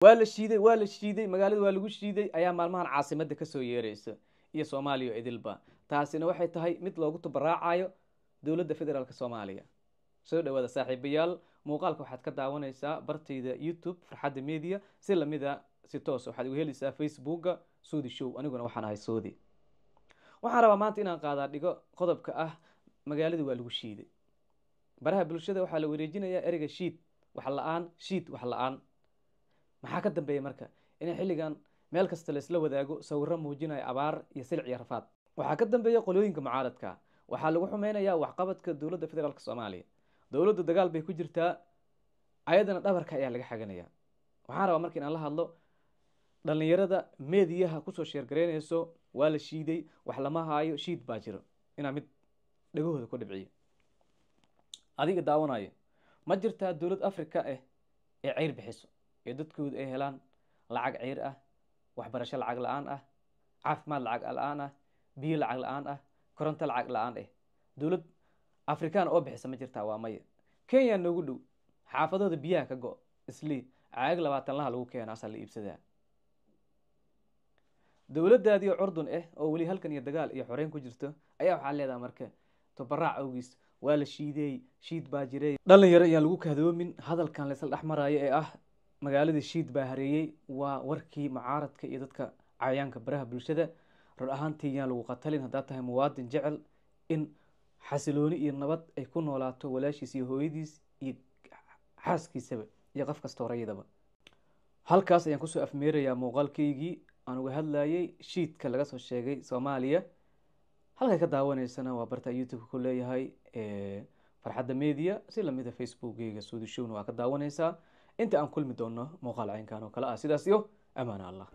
waa la shiiday magaalada waa lagu shiiday ayaa maalmahan caasimada ka soo yeeraysa iyo Soomaaliya idilba taasina waxay tahay mid loogu tabaraacayo dawladda federaalka Soomaaliya soo dhawaada saaxiibayaal muuqaalka waxaad ka daawanaysaa bartayda YouTube Farxadda Media si lamida si toos waxaad ugu helaysaa Facebook Soodi Show aniguna waxaan ahay Soodi waxaan rabaa maanta inaan qaada dhigo qodobka ah magaalada waa lagu shiiday baraha bulshada waxaa la wareejinayaa ereyga shiid wax la'aan maxaa ka dambeeyay marka in xilligan meel kasta la isla wadaago sawirro muujinaya abaar iyo silc iyo rafaad waxaa ka dambeeya qolooyinka mucaaradka waxaa lagu xumeynayaa waxqabadka dawladda federaalka Soomaaliya dawladdu dagaal bay ku jirtaa ayadana dhabarka ayaa laga xaganaya waxaan rabaa markii aan la hadlo dhalinyarada meediyaha ku soo sheer gareynayso waa la shiiday wax lama haayo shiid baa jiro ina mid dhagahooda ku dhibciyo adiga daawanayo ma jirtaa dawlad Afrika ee ceyr bixiso ee dadkooda ay helaan lacag ceyr ah waxbarasho lacag la'aan ah caafimaad lacag la'aan ah biyo lacag la'aan ah koronto lacag la'aan ah dawlad Afrikaan oo bixisa ma jirtaa waa maya Kenya nagu dhow xaafadooda biyaha ka go isli caag 20 laha lagu keenaa asal iibsada dawladdaadii Urdun oo wali halkan iyo dagaal iyo xoreyn ku jirto ayaa waxa leedahay marka tabaraac awgiis waa la shiiday shiid baa jiray dhalinyaro ayaan lagu kahdoomin hadalkan la isla dhaxmaraayo ee ah magaalada shiid baa hareeyay waa warkii mucaaradka iyo dadka cayaanka baraha bulshada run ahaantii yaan lagu qatalin hadaa tahay muwaadin jecel in xasilooni iyo nabad ay ku noolaato walaashiis iyo hooyadiis iyo xaaskiisaba iyo qof kasta horayadaba halkaas ayaan kusoo afmeerayaa muuqaalkaygii aan uga hadlayay shiidka laga soo sheegay Soomaaliya halka ka daawanaysana waa barta YouTube ku leeyahay Farxadda Media si lamida Facebook-gayga Soodi Show waa ka daawanaysaa inta aan kulmi doono muuqaal caynkan oo kala ah sidaas iyo amaana Allah